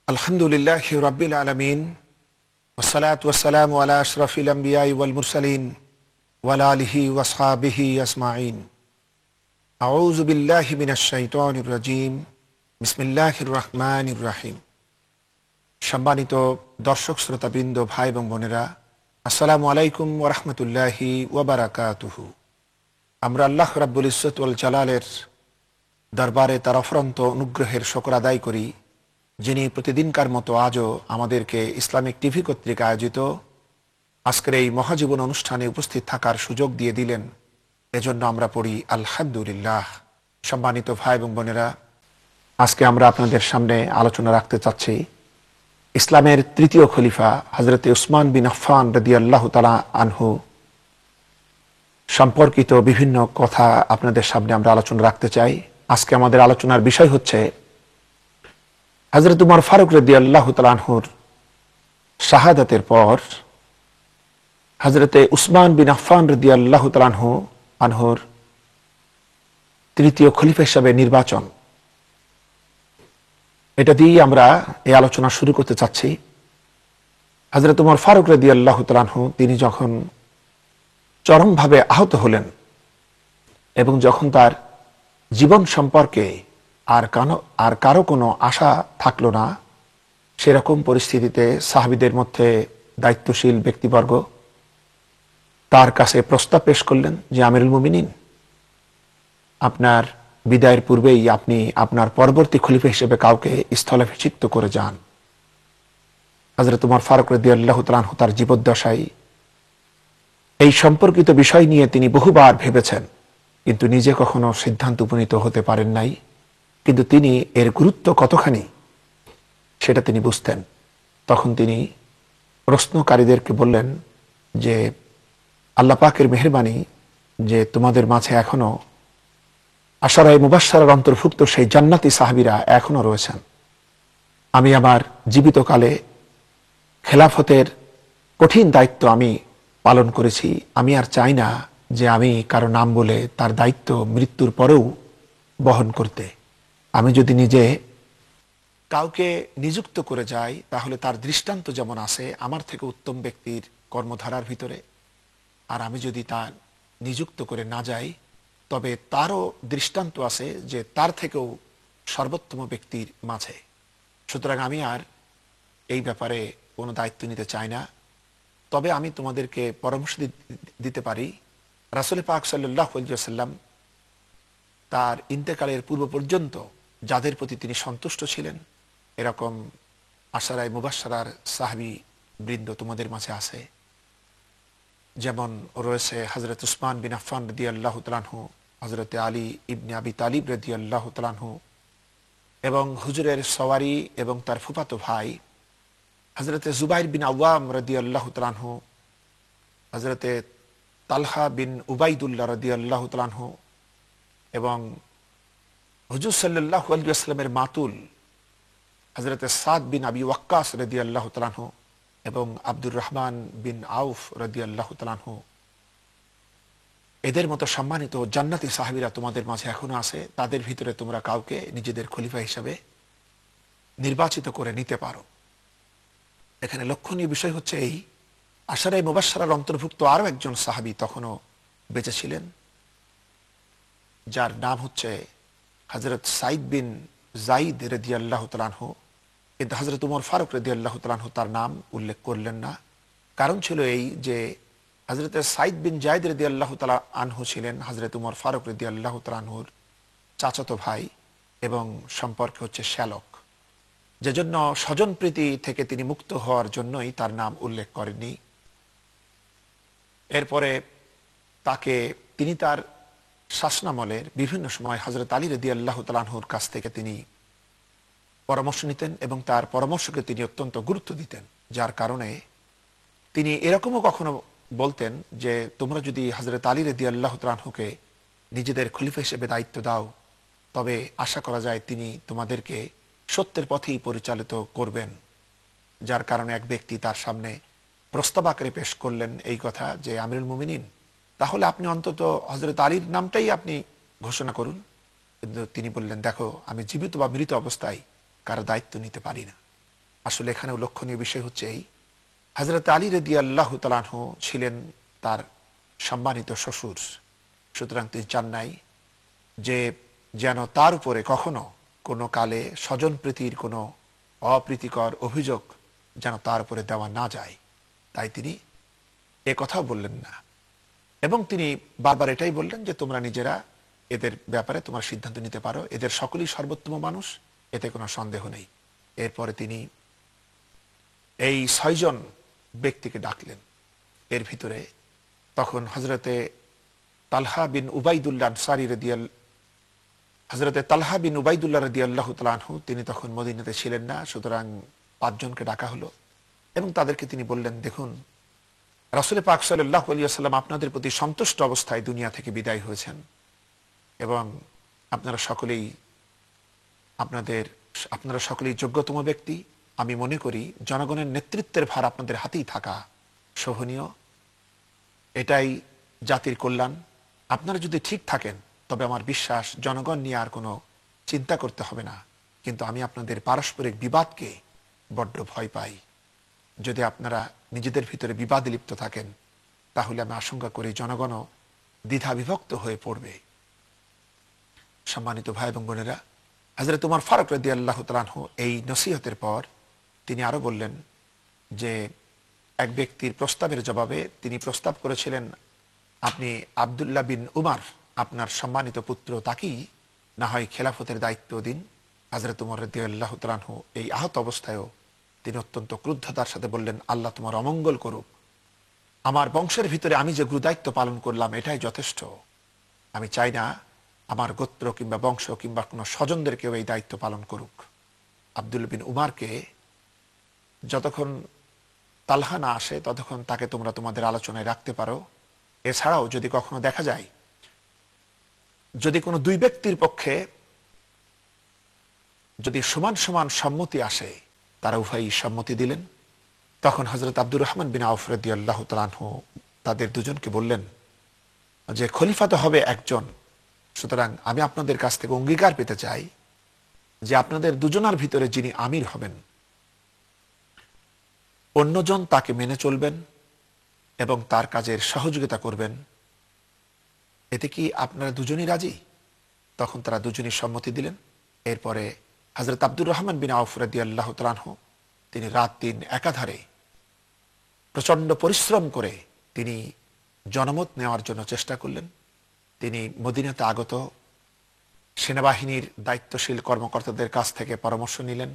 আলহামদুলিল্লাহি রাব্বিল আলামিন ওয়াসসালাতু ওয়াসসালামু আলা আশরাফিল আমবিয়াই ওয়াল মুরসালিন ওয়া আলা আলিহি ওয়া আসহাবিহি আজমাইন। আউযু বিল্লাহি মিনাশ শাইতানির রাজিম। বিসমিল্লাহির রহমানির রহিম। সম্মানিত দর্শক শ্রোতাবৃন্দ, ভাই এবং বোনেরা, আসসালামু আলাইকুম ওয়া রাহমাতুল্লাহি ওয়া বারাকাতুহু। আমরা আল্লাহ রাব্বুল ইজ্জত ওয়াল জালালের দরবারে তার অফুরন্ত অনুগ্রহের শুকর আদায় করি, যিনি প্রতিদিনকার মতো আজও আমাদেরকে ইসলামিক টিভি কর্তৃক আয়োজিত আজকের এই মহাজীবন অনুষ্ঠানে উপস্থিত থাকার সুযোগ দিয়ে দিলেন। এজন্য আমরা পড়ি আলহামদুলিল্লাহ। সম্মানিত ভাই এবং বোনেরা, আজকে আমরা আপনাদের সামনে আলোচনা রাখতে চাচ্ছি ইসলামের তৃতীয় খলিফা হযরত উসমান বিন আফফান রাদিয়াল্লাহু তাআলা আনহু সম্পর্কিত বিভিন্ন কথা আপনাদের সামনে আমরা আলোচনা রাখতে চাই। আজকে আমাদের আলোচনার বিষয় হচ্ছে হযরত উমর ফারুক রাদিয়াল্লাহু তাআলা আনহুর শাহাদাতের পর হযরত উসমান বিন আফফান রাদিয়াল্লাহু তাআলা আনহুর তৃতীয় খলিফা হিসেবে নির্বাচন। এটা দিয়ে আমরা এই আলোচনা শুরু করতে চাচ্ছি। হযরত উমর ফারুক রাদিয়াল্লাহু তাআলা আনহু তিনি যখন চরমভাবে আহত হলেন এবং যখন তার জীবন সম্পর্কে আর কারো কোনো আশা থাকলো না, সেরকম পরিস্থিতিতে সাহাবীদের মধ্যে দায়িত্বশীল ব্যক্তিবর্গ তার কাছে প্রস্তাব পেশ করলেন যে আমিরুল মুমিনিন, আপনার বিদায়ের পূর্বেই আপনি আপনার পরবর্তী খলিফা হিসেবে কাউকে স্থলাভিষিক্ত করে যান। হযরত উমর ফারুক রাদিয়াল্লাহু তাআলা আনহু তার জীবদ্দশায় এই সম্পর্কিত বিষয় নিয়ে তিনি বহুবার ভেবেছেন, কিন্তু নিজে কখনো সিদ্ধান্ত উপনীত হতে পারেন নাই। কিন্তু তিনি এর গুরুত্ব কতখানি সেটা তিনি বুঝতেন। তখন তিনি প্রশ্নকারীদেরকে বললেন যে আল্লাহ পাকের মেহেরবানি যে তোমাদের মাঝে এখনো আশারায়ে মুবাশশারার অন্তর্ভুক্ত সেই জান্নাতি সাহাবীরা এখনো রয়েছেন। আমি আমার জীবিতকালে খেলাফতের কঠিন দায়িত্ব আমি পালন করেছি। আমি আর চাই না যে আমি কারো নাম বলে তার দায়িত্ব মৃত্যুর পরেও বহন করতে। আমি যদি নিজে কাউকে নিযুক্ত করে যাই, তাহলে তার দৃষ্টান্ত যেমন আছে আমার থেকে উত্তম ব্যক্তির কর্মধারার ভিতরে, আর আমি যদি তা নিযুক্ত করে না যাই, তবে তারও দৃষ্টান্ত আছে যে তার থেকেও সর্বোত্তম ব্যক্তির মাঝে। সুতরাং আমি আর এই ব্যাপারে কোনো দায়িত্ব নিতে চাই না। তবে আমি তোমাদেরকে পরামর্শ দিতে পারি, রাসূল পাক সাল্লাল্লাহু আলাইহি ওয়াসাল্লাম তার ইন্তেকালের পূর্ব পর্যন্ত যাদের প্রতি তিনি সন্তুষ্ট ছিলেন, এরকম আশারায়ে মুবাশশারার সাহাবী বৃন্দ তোমাদের মাঝে আছে। যেমন রয়েছে হযরত উসমান বিন আফফান রাদিয়াল্লাহু তাআলা আনহু, হযরত আলী ইবনে আবি তালিব রাদিয়াল্লাহু তাআলা আনহু, এবং হুজুরের সওয়ারি এবং তার ফুফাতো ভাই হযরত জুবাইর বিন আওয়াম রাদিয়াল্লাহু তাআলা আনহু, হযরত তালহা বিন উবাইদুল্লাহ রাদিয়াল্লাহু তাআলা আনহু, এবং হুজুর সাল্লাল্লাহু আলাইহি ওয়াসাল্লামের মাতুল হযরত সাদ বিন আবি ওয়াক্কাস রাদিয়াল্লাহু তাআলা আনহু, এবং আব্দুর রহমান বিন আউফ রাদিয়াল্লাহু তাআলা আনহু। এদের মতো সম্মানিত জান্নাতি সাহাবীরা তোমাদের মাঝে এখনো আছে। তাদের ভিতরে তোমরা কাউকে নিজেদের খলিফা হিসাবে নির্বাচিত করে নিতে পারো। এখানে লক্ষণীয় বিষয় হচ্ছে এই, আশারায়ে মুবাশশারার অন্তর্ভুক্ত আরো একজন সাহাবী তখনও বেঁচে ছিলেন, যার নাম হচ্ছে হযরত সাইদ বিন যায়েদ রাদিয়াল্লাহু তাআলা আনহু। কিন্তু হযরত উমর ফারুক রাদিয়াল্লাহু তাআলা আনহু তার নাম উল্লেখ করলেন না। কারণ ছিল এই যে হযরত সাইদ বিন যায়েদ রাদিয়াল্লাহু তাআলা আনহু ছিলেন হযরত উমর ফারুক রাদিয়াল্লাহু তাআলা আনহুর চাচাতো ভাই এবং সম্পর্কে হচ্ছে শ্যালক। যেজন্য স্বজনপ্রীতি থেকে তিনি মুক্ত হওয়ার জন্যই তার নাম উল্লেখ করেননি। এরপরে তিনি তার শাসনামলের বিভিন্ন সময় হযরত আলী রাদিয়াল্লাহু তাআলা আনহুর কাছ থেকে তিনি পরামর্শ নিতেন এবং তার পরামর্শকে তিনি অত্যন্ত গুরুত্ব দিতেন, যার কারণে তিনি এরকমও কখনো বলতেন যে তোমরা যদি হযরত আলী রাদিয়াল্লাহু তাআলা আনহুকে নিজেদের খলিফা হিসেবে দায়িত্ব দাও, তবে আশা করা যায় তিনি তোমাদেরকে সত্যের পথেই পরিচালিত করবেন। যার কারণে এক ব্যক্তি তার সামনে প্রস্তাব আকারে পেশ করলেন এই কথা যে আমিরুল মুমিনিন, তাহলে আপনি অন্তত হযরত আলীর নামটাই আপনি ঘোষণা করুন। কিন্তু তিনি বললেন, দেখো, আমি জীবিত বা মৃত অবস্থায় কারো দায়িত্ব নিতে পারি না। আসলে এখানে লক্ষণীয় বিষয় হচ্ছে এই, হযরত আলী রাদিয়াল্লাহু তাআলা আনহু ছিলেন তার সম্মানিত শ্বশুর, সুতরাং তিনি চান নাই যে যেন তার উপরে কখনো কোনো কালে স্বজনপ্রীতির কোনো অপ্রীতিকর অভিযোগ যেন তার উপরে দেওয়া না যায়, তাই তিনি এ কথাও বললেন না। এবং তিনি বারবার এটাই বললেন যে তোমরা নিজেরা এদের ব্যাপারে তোমার সিদ্ধান্ত নিতে পারো, এদের সকলেই সর্বোত্তম মানুষ, এতে কোনো সন্দেহ নেই। এরপরে তিনি এই 6 জন ব্যক্তিকে ডাকলেন। এর ভিতরে তখন হযরতে তালহা বিন উবাইদুল্লাহ আনসারী হযরতে তালহা বিন উবাইদুল্লাহ রাদিয়াল্লাহু তাআলা আনহু তিনি তখন মদিনাতে ছিলেন না, সুতরাং 5 জনকে ডাকা হলো এবং তাদেরকে তিনি বললেন, দেখুন রাসূল পাক সাল্লাল্লাহু আলাইহি ওয়াসাল্লাম আপনাদের প্রতি সন্তুষ্ট অবস্থায় দুনিয়া থেকে বিদায় হয়েছেন এবং আপনারা সকলেই আপনারা সকলেই যোগ্যতম ব্যক্তি। আমি মনে করি জনগণের নেতৃত্বের ভার আপনাদের হাতেই থাকা শোভনীয়, এটাই জাতির কল্যাণ। আপনারা যদি ঠিক থাকেন তবে আমার বিশ্বাস জনগণ নিয়ে আর কোনো চিন্তা করতে হবে না, কিন্তু আমি আপনাদের পারস্পরিক বিবাদকে বড্ড ভয় পাই। যদি আপনারা নিজেদের ভিতরে বিবাদে লিপ্ত থাকেন তাহলে আমি আশঙ্কা করি জনগণও দ্বিধা বিভক্ত হয়ে পড়বে। সম্মানিত ভাই এবং বোনেরা, হযরত ওমর ফারুক রাদিয়াল্লাহু তাআলা আনহু এই নসিহতের পর তিনি আরো বললেন যে এক ব্যক্তির প্রস্তাবের জবাবে তিনি প্রস্তাব করেছিলেন, আপনি আব্দুল্লাহ বিন উমর আপনার সম্মানিত পুত্র তাকেই না হয় খেলাফতের দায়িত্ব দিন। হযরত ওমর রাদিয়াল্লাহু তাআলা আনহু এই আহত অবস্থায়ও তিনি অত্যন্ত ক্রুদ্ধতার সাথে বললেন, আল্লাহ তোমার অমঙ্গল করুক, আমার বংশের ভিতরে আমি যে গুরুদায়িত্ব পালন করলাম এটাই যথেষ্ট। আমি চাই না আমার গোত্র কিংবা বংশ কিংবা কোনো স্বজনদের কেউ এই দায়িত্ব পালন করুক। আব্দুল বিন উমারকে যতক্ষণ তালহা না আসে ততক্ষণ তাকে তোমরা তোমাদের আলোচনায় রাখতে পারো। এছাড়াও যদি কখনো দেখা যায় যদি কোনো দুই ব্যক্তির পক্ষে যদি সমান সমান সম্মতি আসে, তারা উভয়ই সম্মতি দিলেন। তখন হযরত আব্দুর রহমান বিন আউফ রাদিয়াল্লাহু তাআলা আনহু তাদের দুজনকে বললেন যে খলিফা তো হবে একজন, সুতরাং আমি আপনাদের কাছ থেকে অঙ্গীকার পেতে চাই যে আপনাদের দুজনার ভিতরে যিনি আমির হবেন অন্যজন তাকে মেনে চলবেন এবং তার কাজের সহযোগিতা করবেন। এতে কি আপনারা দুজনই রাজি? তখন তারা দুজনই সম্মতি দিলেন। এরপরে হযরত আব্দুর রহমান বিন আউফ রাদিয়াল্লাহু তাআলা আনহু তিনি রাত দিন একাধারে প্রচন্ড পরিশ্রম করে তিনি জনমত নেওয়ার জন্য চেষ্টা করলেন। তিনি মদিনাতে আগত সেনাবাহিনীর দায়িত্বশীল কর্মকর্তাদের কাছ থেকে পরামর্শ নিলেন,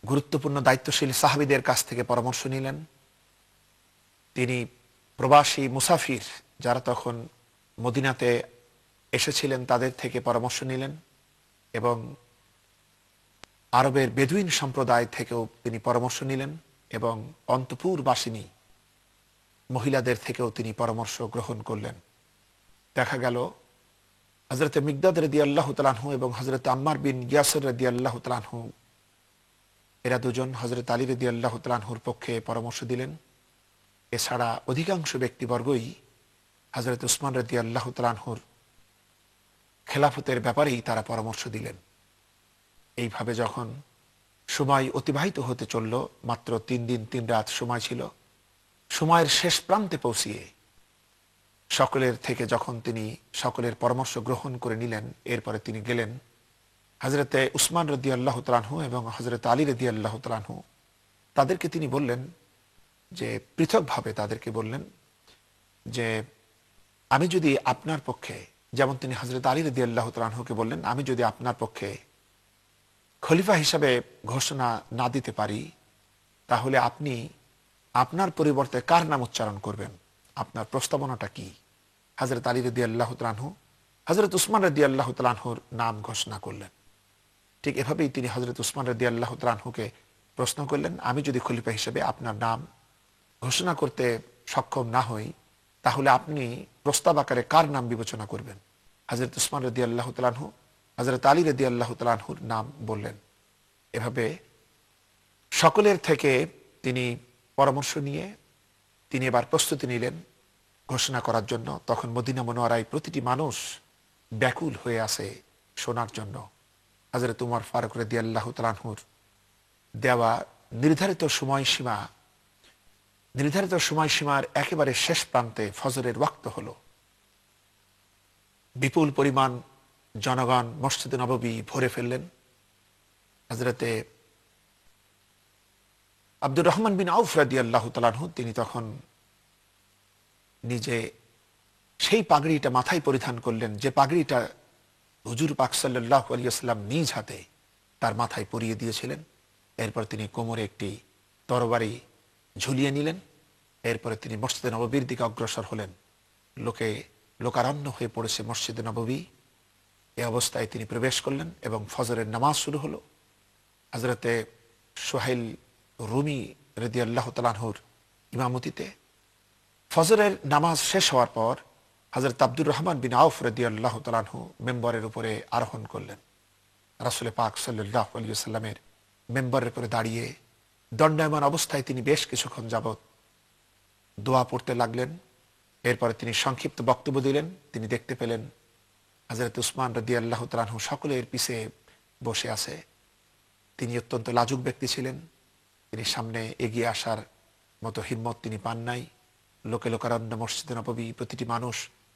গুরুত্বপূর্ণ দায়িত্বশীল সাহাবীদের কাছ থেকে পরামর্শ নিলেন। তিনি প্রবাসী মুসাফির যারা তখন মদিনাতে এসেছিলেন তাদের থেকে পরামর্শ নিলেন এবং আরবের বেদুইন সম্প্রদায় থেকেও তিনি পরামর্শ নিলেন এবং অন্তপুরবাসিনী মহিলাদের থেকেও তিনি পরামর্শ গ্রহণ করলেন। দেখা গেল হযরত মিকদাদ রাদিয়াল্লাহু তাআলা আনহু এবং হযরত আম্মার বিন ইয়াসির রাদিয়াল্লাহু তাআলা আনহু এরা দুজন হযরত আলী রাদিয়াল্লাহু তাআলা আনহুর পক্ষে পরামর্শ দিলেন। এছাড়া অধিকাংশ ব্যক্তিবর্গই হযরত উসমান রাদিয়াল্লাহু তাআলা আনহুর খেলাফতের ব্যাপারেই তারা পরামর্শ দিলেন। এইভাবে যখন সময় অতিবাহিত হতে চলল, মাত্র 3 দিন 3 রাত সময় ছিল, সময়ের শেষ প্রান্তে পৌঁছিয়ে সকলের থেকে যখন তিনি সকলের পরামর্শ গ্রহণ করে নিলেন, এরপরে তিনি গেলেন হযরতে উসমান রাদিয়াল্লাহু তাআলা আনহু এবং হযরত আলী রাদিয়াল্লাহু তাআলা আনহু তাদেরকে তিনি বললেন যে পৃথকভাবে তাদেরকে বললেন যে আমি যদি আপনার পক্ষে, যেমন তিনি হযরত আলী রাদিয়াল্লাহু তাআলা আনহুকে বললেন, আমি যদি আপনার পক্ষে খলিফা হিসাবে ঘোষণা না দিতে পারি তাহলে আপনি আপনার পরিবর্তে কার নাম উচ্চারণ করবেন? আপনার প্রস্তাবনাটা কি? হযরত আলী রাদিয়াল্লাহু তাআলা আনহু হযরত উসমান রাদিয়াল্লাহু তাআলা আনহুর নাম ঘোষণা করলেন। ঠিক এভাবেই তিনি হযরত উসমান রাদিয়াল্লাহু তাআলা আনহুকে প্রশ্ন করলেন, আমি যদি খলিফা হিসেবে আপনার নাম ঘোষণা করতে সক্ষম না হই তাহলে আপনি প্রস্তাব আকারে কার নাম বিবেচনা করবেন? হযরত উসমান রাদিয়াল্লাহু তাআলা আনহু হযরত আলী রাদিয়াল্লাহু তাআলা আনহুর নাম বললেন। এভাবে সকলের থেকে তিনি পরামর্শ নিয়ে তিনি এবার প্রস্তুতি নিলেন ঘোষণা করার জন্য। তখন মদিনা মুনাওয়ারায় প্রতিটি মানুষ ব্যাকুল হয়ে আছে শোনার জন্য হযরত ওমর ফারুক রাদিয়াল্লাহু তাআলা আনহুর দেওয়া নির্ধারিত সময়সীমার একেবারে শেষ প্রান্তে ফজরের ওয়াক্ত হলো। বিপুল পরিমাণ জনগণ মসজিদে নববী ভরে ফেললেন। হযরতে আব্দুর রহমান বিন আউফ রাদিয়াল্লাহু তাআলা আনহু তিনি তখন নিজে সেই পাগড়িটা মাথায় পরিধান করলেন, যে পাগড়িটা হুজুর পাক সাল্লাল্লাহু আলাইহি ওয়াসাল্লাম নিজ হাতে তার মাথায় পরিয়ে দিয়েছিলেন। এরপর তিনি কোমরে একটি তরবারি ঝুলিয়ে নিলেন। এরপরে তিনি মসজিদে নববীর দিকে অগ্রসর হলেন। লোকারণ্য হয়ে পড়েছে মসজিদে নববী। এই অবস্থায় তিনি প্রবেশ করলেন এবং ফজরের নামাজ শুরু হলো। হযরতে সুহাইল রুমি রাদিয়াল্লাহু তাআলা আনহুর ইমামতিতে ফজরের নামাজ শেষ হওয়ার পর হযরত আব্দুর রহমান বিন আউফ রাদিয়াল্লাহু তাআলা আনহু মেম্বরের উপরে আরোহণ করলেন। রাসূল পাক সাল্লাল্লাহু আলাইহি ওয়াসাল্লামের মেম্বরের উপরে দাঁড়িয়ে দণ্ডায়মান অবস্থায় তিনি বেশ কিছুক্ষণ যাবত দোয়া পড়তে লাগলেন। এরপরে তিনি সংক্ষিপ্ত বক্তব্য দিলেন। তিনি দেখতে পেলেন হযরত উসমান রাদিয়াল্লাহু তাআলা আনহু সকলের পিছে বসে আছে। তিনি অত্যন্ত লাজুক ব্যক্তি ছিলেন। তিনি সামনে এগিয়ে আসার মতো হিম্মত তিনি পান নাই। লোকারণ্য মসজিদে নববী, প্রতিটি মানুষ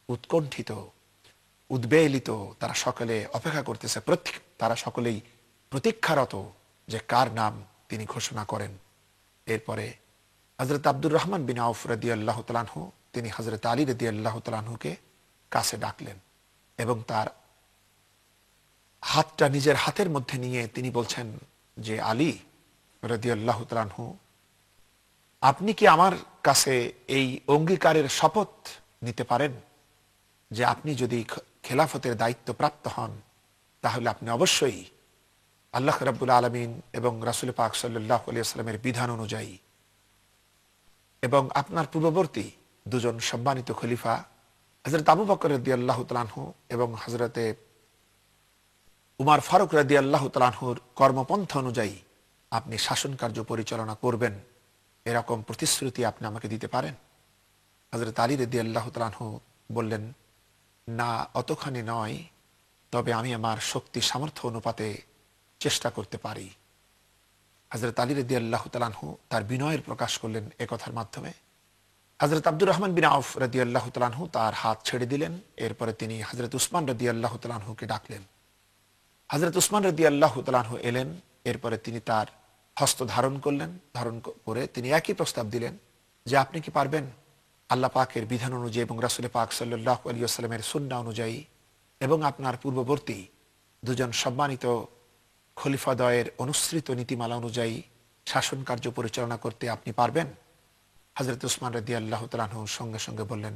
উৎকণ্ঠিত, উদ্বেলিত, তারা সকলে অপেক্ষা করতেছে, তারা সকলেই প্রতীক্ষারত যে কার নাম তিনি ঘোষণা করেন। এরপরে হযরত আব্দুর রহমান বিন আউফ রাদিয়াল্লাহু তাআলা আনহু তিনি হযরত আলী রাদিয়াল্লাহু তাআলা আনহুকে কাছে ডাকলেন এবং তার হাতটা নিজের হাতের মধ্যে নিয়ে তিনি বলছেন যে, আলী রাদিয়াল্লাহু তাআলা আনহু, আপনি কি আমার কাছে এই অঙ্গীকারের শপথ নিতে পারেন যে আপনি যদি খেলাফতের দায়িত্ব প্রাপ্ত হন তাহলে আপনি অবশ্যই আল্লাহ রাব্বুল আলামিন এবং রাসূল পাক সাল্লাল্লাহু আলাইহি ওয়াসাল্লামের বিধান অনুযায়ী এবং আপনার পূর্ববর্তী দুজন সম্মানিত খলিফা হযরত আবু বকর রাদিয়াল্লাহু তাআলা আনহু এবং হযরতে উমর ফারুক রাদিয়াল্লাহু তাআলা আনহুর কর্মপন্থা অনুযায়ী আপনি শাসন কার্য পরিচালনা করবেন, এরকম প্রতিশ্রুতি আপনি আমাকে দিতে পারেন? হযরত আলী রাদিয়াল্লাহু তাআলা আনহু বললেন, না, অতখানি নয়, তবে আমি আমার শক্তি সামর্থ্য অনুপাতে চেষ্টা করতে পারি। হযরত আলী রাদিয়াল্লাহু তাআলা আনহু তার বিনয়ের প্রকাশ করলেন এ কথার মাধ্যমে। হযরত আব্দুর রহমান বিন আউফ রাদিয়াল্লাহু তাআলা আনহু তার হাত ছেড়ে দিলেন। এরপরে তিনি হযরত উসমান রাদিয়াল্লাহু তাআলা আনহুকে ডাকলেন। হযরত উসমান রাদিয়াল্লাহু তাআলা আনহু এলেন। এরপরে তিনি তার হস্ত ধারণ করলেন। ধারণ করে তিনি একই প্রস্তাব দিলেন যে, আপনি কি পারবেন আল্লাহ পাকের বিধান অনুযায়ী এবং রাসূল পাক সাল্লাল্লাহু আলাইহি ওয়াসাল্লামের সুন্নাহ অনুযায়ী এবং আপনার পূর্ববর্তী দুজন সম্মানিত খলিফাদ্বয়ের অনুসৃত নীতিমালা অনুযায়ী শাসন কার্য পরিচালনা করতে আপনি পারবেন? হযরত উসমান রাদিয়াল্লাহু তাআলা আনহু সঙ্গে সঙ্গে বললেন,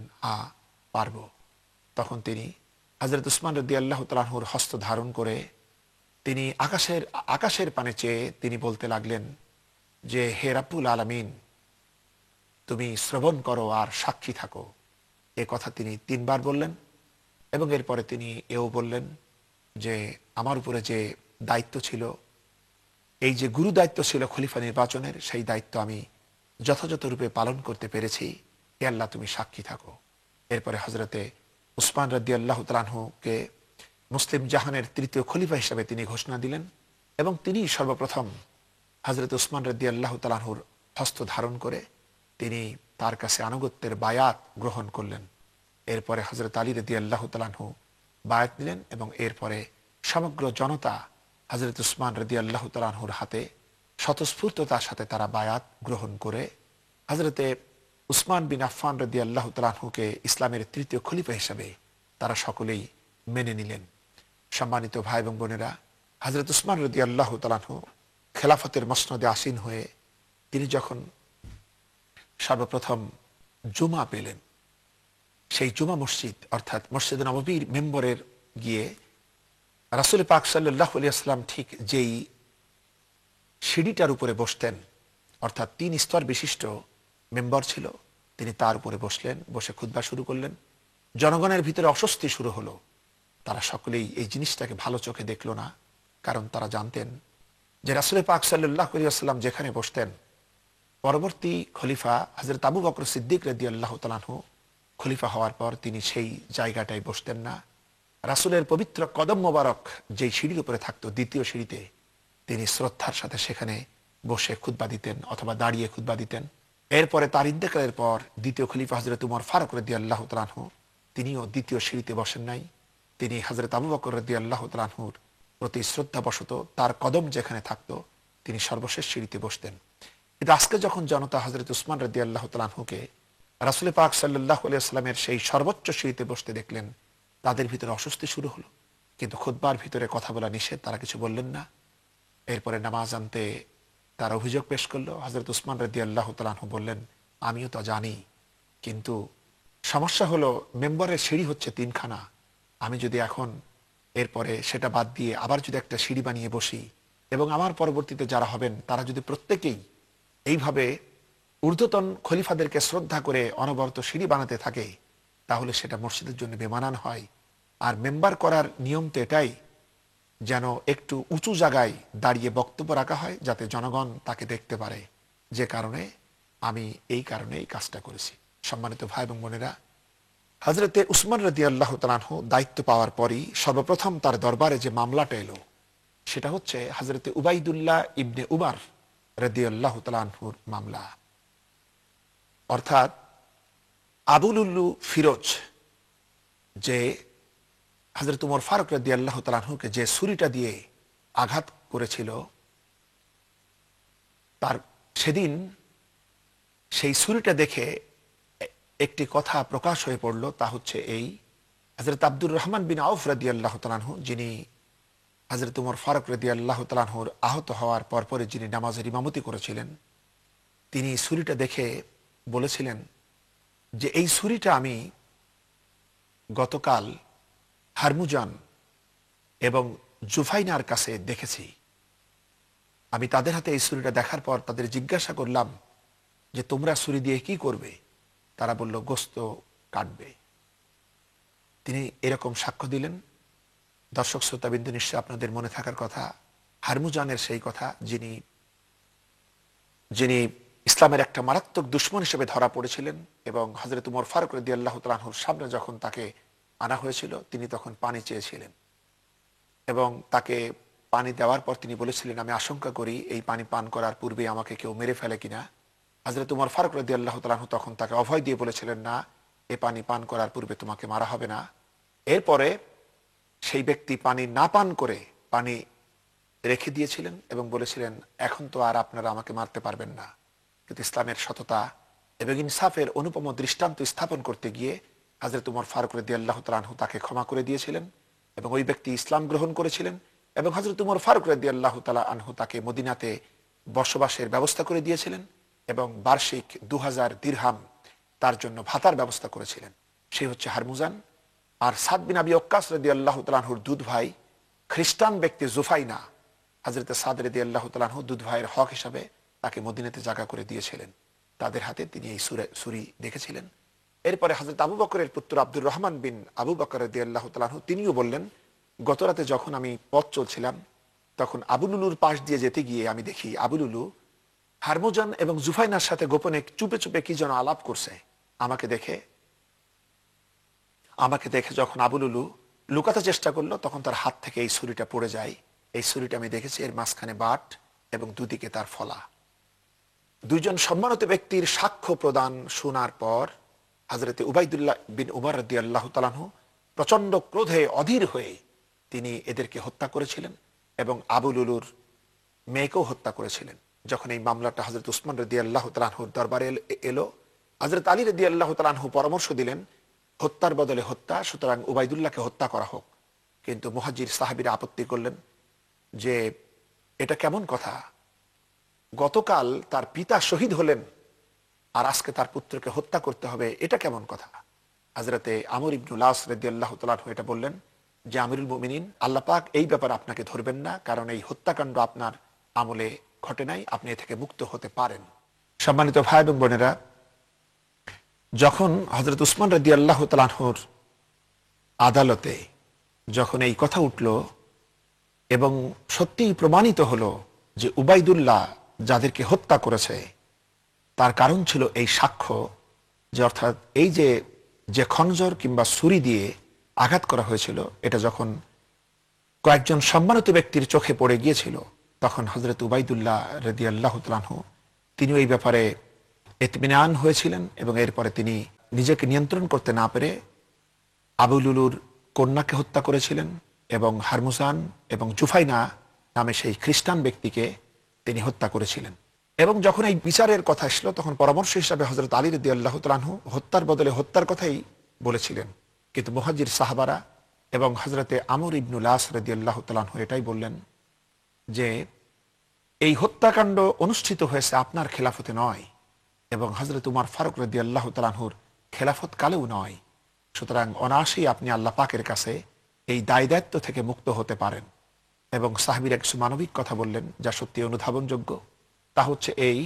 পারবো। তখন তিনি হযরত উসমান রাদিয়াল্লাহু তাআলা আনহুর হস্ত ধারণ করে তিনি আকাশের পানে চেয়ে তিনি বলতে লাগলেন যে, হে রাব্বুল আলামিন, তুমি শ্রবণ করো আর সাক্ষী থাকো। এ কথা তিনি 3 বার বললেন এবং এরপরে তিনি এও বললেন যে, আমার উপরে যে দায়িত্ব ছিল, এই যে গুরু দায়িত্ব ছিল খলিফা নির্বাচনের, সেই দায়িত্ব আমি যথাযথ রূপে পালন করতে পেরেছি। হে আল্লাহ, তুমি সাক্ষী থাকো। এরপরে হযরতে উসমান রাদিয়াল্লাহু তাআলা আনহুকে মুসলিম জাহানের 3য় খলিফা হিসেবে তিনি ঘোষণা দিলেন এবং তিনি সর্বপ্রথম হযরত উসমান রাদিয়াল্লাহু তাআলা আনহুর হস্ত ধারণ করে তিনি তার কাছে আনুগত্যের বায়াত গ্রহণ করলেন। এরপরে হযরত আলী রাদিয়াল্লাহু তাআলা আনহু বায়াত নিলেন এবং এরপরে সমগ্র জনতা হযরত উসমান রাদিয়াল্লাহু তাআলা আনহুর হাতে স্বতঃস্ফূর্ততার সাথে তারা বায়াত গ্রহণ করে হযরতে উসমান বিন আফফান রাদিয়াল্লাহু তাআলা আনহুকে ইসলামের 3য় খলিফা হিসেবে তারা সকলেই মেনে নিলেন। সম্মানিত ভাই এবং বোনেরা, হযরত উসমান রাদিয়াল্লাহু তাআলা আনহু খেলাফতের মসনদে আসীন হয়ে তিনি যখন সর্বপ্রথম জুমা পেলেন, সেই জুমা মসজিদ অর্থাৎ মসজিদে নববীর মেম্বরের গিয়ে রাসূল পাক সাল্লাল্লাহু আলাইহি ওয়াসাল্লাম ঠিক যেই সিঁড়িটার উপরে বসতেন, অর্থাৎ 3 স্তর বিশিষ্ট মেম্বর ছিল, তিনি তার উপরে বসলেন। বসে খুতবা শুরু করলেন। জনগণের ভিতরে অস্বস্তি শুরু হলো। তারা সকলেই এই জিনিসটাকে ভালো চোখে দেখল না, কারণ তারা জানতেন যে রাসূল পাক সাল্লাল্লাহু আলাইহি ওয়াসাল্লাম যেখানে বসতেন, পরবর্তী খলিফা হযরত আবু বকর সিদ্দিক রাদিয়াল্লাহু তাআলা আনহু খলিফা হওয়ার পর তিনি সেই জায়গাটায় বসতেন না। রাসূলের পবিত্র কদম মোবারক যেই সিঁড়ির উপরে থাকতো, 2য় সিঁড়িতে, তিনি শ্রদ্ধার সাথে সেখানে বসে খুতবা দিতেন অথবা দাঁড়িয়ে খুতবা দিতেন। এরপরে তার ইন্তেকালের পর দ্বিতীয় খলিফা হযরত উমর ফারুক রাদিয়াল্লাহু তাআলা আনহু তিনিও দ্বিতীয় সিঁড়িতে বসেন নাই। তিনি হযরত আবু বকর রাদিয়াল্লাহু তাআলা আনহুর প্রতি শ্রদ্ধাবশত তার কদম যেখানে থাকতো তিনি সর্বশেষ সিঁড়িতে বসতেন। কিন্তু আজকে যখন জনতা হযরত উসমান রাদিয়াল্লাহু তাআলা আনহুকে রাসূল পাক সাল্লাল্লাহু আলাইহি ওয়াসাল্লামের সেই সর্বোচ্চ সিঁড়িতে বসতে দেখলেন, তাদের ভিতরে অস্বস্তি শুরু হলো। কিন্তু খুতবার ভিতরে কথা বলা নিষেধ, তারা কিছু বললেন না। এরপরে নামাজ আনতে তার অভিযোগ পেশ করলো। হযরত উসমান রাদিয়াল্লাহু তাআলা আনহু বললেন, আমিও তো জানি, কিন্তু সমস্যা হলো মেম্বারের সিঁড়ি হচ্ছে 3খানা। আমি যদি এখন এরপরে সেটা বাদ দিয়ে আবার যদি একটা সিঁড়ি বানিয়ে বসি এবং আমার পরবর্তীতে যারা হবেন তারা যদি প্রত্যেকেই এইভাবে ঊর্ধ্বতন খলিফাদেরকে শ্রদ্ধা করে অনবরত সিঁড়ি বানাতে থাকে, তাহলে সেটা মসজিদের জন্য বেমানান হয়। আর মেম্বার করার নিয়ম তো এটাই, যেন একটু উঁচু জায়গায় দাঁড়িয়ে বক্তব্য রাখা হয় যাতে জনগণ তাকে দেখতে পারে। যে কারণে আমি এই কাজটা করেছি। সম্মানিত ভাই এবং বোনেরা, হযরতে উসমান রাদিয়াল্লাহু তাআলা আনহু দায়িত্ব পাওয়ার পরই সর্বপ্রথম তার দরবারে যে মামলাটা এলো সেটা হচ্ছে হযরতে উবাইদুল্লাহ ইবনে উমর রাদিয়াল্লাহু তাআলা আনহুর মামলা। অর্থাৎ আবু লুলু ফিরোজ যে হযরত উমর ফারুক রাদিয়াল্লাহু তাআলা আনহুকে যে ছুরিটা দিয়ে আঘাত করেছিল, তার সেদিন সেই ছুরিটা দেখে একটি কথা প্রকাশ হয়ে পড়ল, তা হচ্ছে এই, হযরত আব্দুর রহমান বিন আউফ রাদিয়াল্লাহু তাআলা আনহু, যিনি হযরত উমর ফারুক রাদিয়াল্লাহু তাআলা আনহুর আহত হওয়ার পরপরই যিনি নামাজের ইমামতি করেছিলেন, তিনি ছুরিটা দেখে বলেছিলেন যে এই ছুরিটা আমি গতকাল হারমুজান এবং জুফাইনার কাছে দেখেছি। আমি তাদের হাতে এই ছুরিটা দেখার পর তাদের জিজ্ঞাসা করলাম যে তোমরা ছুরি দিয়ে কি করবে? তারা বলল গোশত কাটবে। তিনি এরকম সাক্ষ্য দিলেন। দর্শক শ্রোতাবিন্দু, নিশ্চয় আপনাদের মনে থাকার কথা হারমুজানের সেই কথা, যিনি ইসলামের একটা মারাত্মক দুশমন হিসেবে ধরা পড়েছিলেন এবং হযরত উমর ফারুক রাদিয়াল্লাহু তাআলা আনহুর সামনে যখন তাকে আনা হয়েছিল তিনি তখন পানি চেয়েছিলেন এবং তাকে পানি দেওয়ার পর তিনি বলেছিলেন, আমি আশঙ্কা করি এই পানি পান করার পূর্বে আমাকে কেউ মেরে ফেলে কিনা। হযরত উমর ফারুক রাদিয়াল্লাহু তাআলা আনহু তখন তাকে অভয় দিয়ে বলেছিলেন, না, এই পানি পান করার পূর্বে তোমাকে মারা হবে না। এরপরে সেই ব্যক্তি পানি না পান করে পানি রেখে দিয়েছিলেন এবং বলেছিলেন, এখন তো আর আপনারা আমাকে মারতে পারবেন না। কিন্তু ইসলামের সততা এবং ইনসাফের অনুপম দৃষ্টান্ত স্থাপন করতে গিয়ে হযরত উমর ফারুক রাদিয়াল্লাহু তাআলা আনহু তাকে ক্ষমা করে দিয়েছিলেন এবং ওই ব্যক্তি ইসলাম গ্রহণ করেছিলেন এবং হযরত উমর ফারুক রাদিয়াল্লাহু তাআলা আনহু তাকে মদিনাতে বসবাসের ব্যবস্থা করে দিয়েছিলেন এবং বার্ষিক 2000 দিরহাম তার জন্য ভাতার ব্যবস্থা করেছিলেন। সেই হচ্ছে হারমুজান। আর সাদ বিন আবি ওয়াক্কাস রাদিয়াল্লাহু তাআলা আনহুর দুধ ভাই খ্রিস্টান ব্যক্তি জুফাইনা, হযরত সাদ রাদিয়াল্লাহু তাআলা আনহু দুধ ভাইয়ের হক হিসাবে তাকে মদিনাতে জায়গা করে দিয়েছিলেন। তাদের হাতে তিনি এই ছুরি দেখেছিলেন। এরপরে হযরত আবু বকরের পুত্র আব্দুর রহমান বিন আবু বকর রাদিয়াল্লাহু তাআলা আনহু তিনিও বললেন, গতরাতে যখন আমি পথ চলছিলাম তখন আবু লুলুর পাশ দিয়ে যেতে গিয়ে আমি দেখি আবু লুলু হারমুজান এবং জুফাইনার সাথে গোপনে চুপে চুপে কি যেন আলাপ করছে। আমাকে দেখে যখন আবু লুলু লুকাতে চেষ্টা করলো তখন তার হাত থেকে এই ছুরিটা পড়ে যায়। এই ছুরিটা আমি দেখেছি, এর মাঝখানে বাট এবং দুদিকে তার ফলা। দুইজন সম্মানিত ব্যক্তির সাক্ষ্য প্রদান শোনার পর হযরত উবাইদুল্লাহ বিন উমর রাদিয়াল্লাহু তাআলা আনহু প্রচন্ড ক্রোধে অধীর হয়ে তিনি এদেরকে হত্যা করেছিলেন এবং আবু লুলুর মেয়েকেও হত্যা করেছিলেন। যখন এই মামলাটা হযরত উসমান রাদিয়াল্লাহু তাআলা আনহুর দরবারে এলো, হযরত আলী রাদিয়াল্লাহু তাআলা আনহু পরামর্শ দিলেন হত্যার বদলে হত্যা, সুতরাং উবাইদুল্লাহকে হত্যা করা হোক। কিন্তু মুহাজির সাহাবীরা আপত্তি করলেন যে এটা কেমন কথা, গতকাল তার পিতা শহীদ হলেন আর আজকে তার পুত্রকে হত্যা করতে হবে, এটা কেমন কথা। হযরতে আমর ইবনুল আস রাদিয়াল্লাহু তাআলা আনহু এটা বললেন যে আমিরুল মুমিনিন, আল্লাহ পাক এই ব্যাপারে আপনাকে ধরবেন না, কারণ এই হত্যাকাণ্ড আপনার আমলে ঘটে নাই, আপনি এ থেকে মুক্ত হতে পারেন। সম্মানিত ভাই এবং বোনেরা, যখন হযরত উসমান রাদিয়াল্লাহু তাআলা আনহুর আদালতে যখন এই কথা উঠল এবং সত্যিই প্রমাণিত হলো যে উবাইদুল্লাহ যাদেরকে হত্যা করেছে তার কারণ ছিল এই সাক্ষ্য, যে অর্থাৎ এই যে খঞ্জর কিংবা ছুরি দিয়ে আঘাত করা হয়েছিল, এটা যখন কয়েকজন সম্মানিত ব্যক্তির চোখে পড়ে গিয়েছিল তখন হযরত উবাইদুল্লাহ রাদিয়াল্লাহু তাআলা আনহু তিনিও এই ব্যাপারে ইতমিনান হয়েছিলেন এবং এরপরে তিনি নিজেকে নিয়ন্ত্রণ করতে না পেরে আবু লুলুর কন্যাকে হত্যা করেছিলেন এবং হারমুজান এবং জুফাইনা নামে সেই খ্রিস্টান ব্যক্তিকে তিনি হত্যা করেছিলেন। এবং যখন এই বিচারের কথা আসলো তখন পরামর্শ হিসাবে হযরত আলী রাদিয়াল্লাহু তাআলা আনহু হত্যার বদলে হত্যার কথাই বলেছিলেন, কিন্তু মুহাজির সাহাবারা এবং হযরতে আমর ইবনুল আস রাদিয়াল্লাহু তাআলা আনহু এটাই বললেন যে এই হত্যাকাণ্ড অনুষ্ঠিত হয়েছে আপনার খেলাফতে নয় এবং হযরত উমর ফারুক রাদিয়াল্লাহু তাআলা আনহুর খেলাফত কালেও নয়, সুতরাং অনায়াসেই আপনি আল্লাহ পাকের কাছে এই দায় দায়িত্ব থেকে মুক্ত হতে পারেন। এবং সাহাবীরা কিছু মানবিক কথা বললেন যা সত্যি অনুধাবনযোগ্য। তা হচ্ছে এই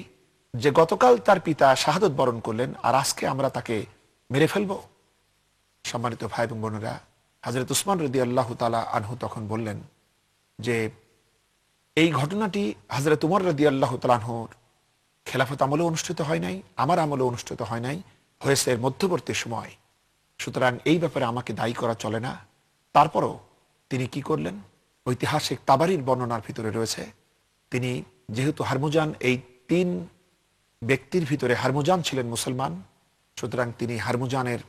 যে গতকাল তার পিতা শাহাদত বরণ করলেন আর আজকে আমরা তাকে মেরে ফেলব। সম্মানিত ভাই এবং বোনেরা, হযরত উসমান রাদিয়াল্লাহু তাআলা আনহু তখন বললেন যে এই ঘটনাটি হযরত উমর রাদিয়াল্লাহু তাআলা আনহুর খেলাফত আমলে অনুষ্ঠিত হয় নাই, আমার আমলে অনুষ্ঠিত হয় নাই, হয়েছে এর মধ্যবর্তী সময়, সুতরাং এই ব্যাপারে আমাকে দায়ী করা চলে না। তারপরও তিনি কি করলেন, ঐতিহাসিক তাবারির বর্ণনার ভিতরে রয়েছে তিনি যেহেতু হারমুজান এই তিন ব্যক্তির ভিতরে হারমুজান ছিলেন মুসলমান, সুতরাং তিনি হারমুজানের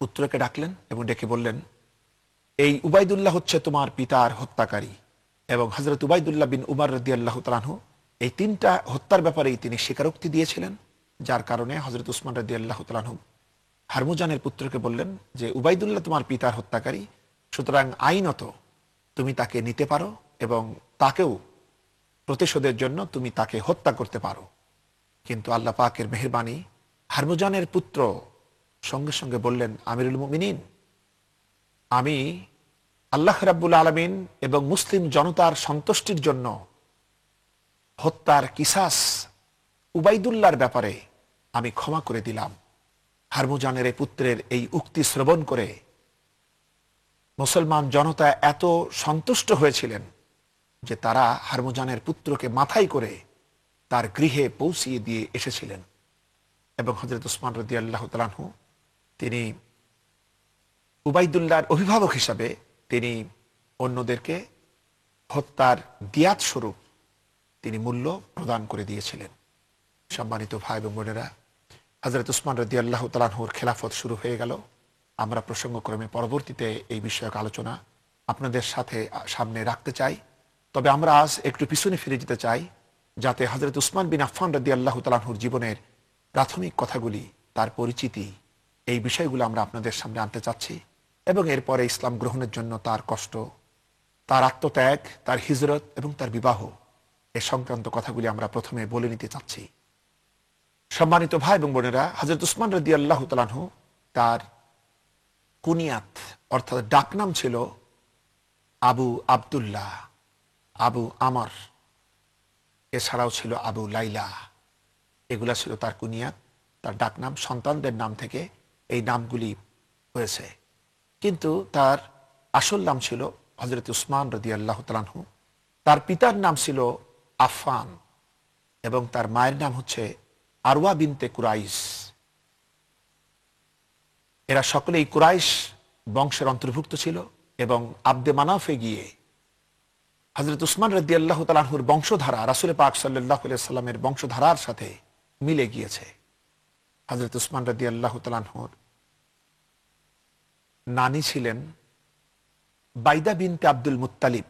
পুত্রকে ডাকলেন এবং ডেকে বললেন এই উবাইদুল্লাহ হচ্ছে তোমার পিতার হত্যাকারী। এবং হযরত উবাইদুল্লাহ বিন উমর রাদিয়াল্লাহু তাআলা আনহু এই তিনটা হত্যার ব্যাপারেই তিনি স্বীকারোক্তি দিয়েছিলেন, যার কারণে হযরত উসমান রাদিয়াল্লাহু তাআলা আনহু হারমুজানের পুত্রকে বললেন যে উবাইদুল্লাহ তোমার পিতার হত্যাকারী, সুতরাং আইনত তুমি তাকে নিতে পারো এবং তাকেও প্রতিশোধের জন্য তুমি তাকে হত্যা করতে পারো। কিন্তু আল্লাহ পাকের মেহেরবানি, হারমুজানের পুত্র সঙ্গে সঙ্গে বললেন আমিরুল মুমিনিন, আমি আল্লাহ রাব্বুল আলামিন এবং মুসলিম জনতার সন্তুষ্টির জন্য হত্যার কিসাস উবাইদুল্লাহর ব্যাপারে আমি ক্ষমা করে দিলাম। হারমুজানের এই পুত্রের এই উক্তি শ্রবণ করে মুসলমান জনতা এত সন্তুষ্ট হয়েছিলেন যে তারা হারমুজানের পুত্রকে মাথায় করে তার গৃহে পৌঁছিয়ে দিয়ে এসেছিলেন। এবং হযরত উসমান রাদিয়াল্লাহু তাআলা আনহু তিনি উবাইদুল্লাহর অভিভাবক হিসাবে তিনি অন্যদেরকে হত্যার দিয়াত স্বরূপ তিনি মূল্য প্রদান করে দিয়েছিলেন। সম্মানিত ভাই এবং বোনেরা, হযরত উসমান রাদিয়াল্লাহু তাআলা আনহুর খেলাফত শুরু হয়ে গেল। আমরা প্রসঙ্গক্রমে পরবর্তীতে এই বিষয়ক আলোচনা আপনাদের সামনে রাখতে চাই, তবে আমরা আজ একটু পিছনে ফিরে যেতে চাই যাতে হযরত উসমান বিন আফফান রাদিয়াল্লাহু তাআলা আনহুর জীবনের প্রাথমিক কথাগুলি, তার পরিচিতি, এই বিষয়গুলো আমরা আপনাদের সামনে আনতে চাচ্ছি এবং এরপরে ইসলাম গ্রহণের জন্য তার কষ্ট, তার আত্মত্যাগ, তার হিজরত এবং তার বিবাহ, এ সংক্রান্ত কথাগুলি আমরা প্রথমে বলে নিতে চাচ্ছি। সম্মানিত ভাই এবং বোনেরা, হযরত উসমান রাদিয়াল্লাহু তাআলা আনহু তার কুনিয়াত অর্থাৎ ডাকনাম ছিল আবু আব্দুল্লাহ, আবু আমর, এছাড়াও ছিল আবু লাইলা। এগুলা ছিল তার কুনিয়াত, তার ডাকনাম। সন্তানদের নাম থেকে এই নামগুলি হয়েছে, কিন্তু তার আসল নাম ছিল হযরত উসমান রাদিয়াল্লাহু তাআলা আনহু। তার পিতার নাম ছিল আফফান এবং তার মায়ের নাম হচ্ছে আরওয়া বিনতে কুরাইশ। এরা সকলেই কুরাইশ বংশের অন্তর্ভুক্ত ছিল এবং আব্দে মানাফে গিয়ে হযরত উসমান রাদিয়াল্লাহু তাআলা আনহুর বংশধারা রাসূল পাক সাল্লাল্লাহু আলাইহি সাল্লামের বংশধারার সাথে মিলে গিয়েছে। হযরত উসমান রাদিয়াল্লাহু তাআলা আনহুর নানি ছিলেন বাইদা বিনতে আব্দুল মুত্তালিব,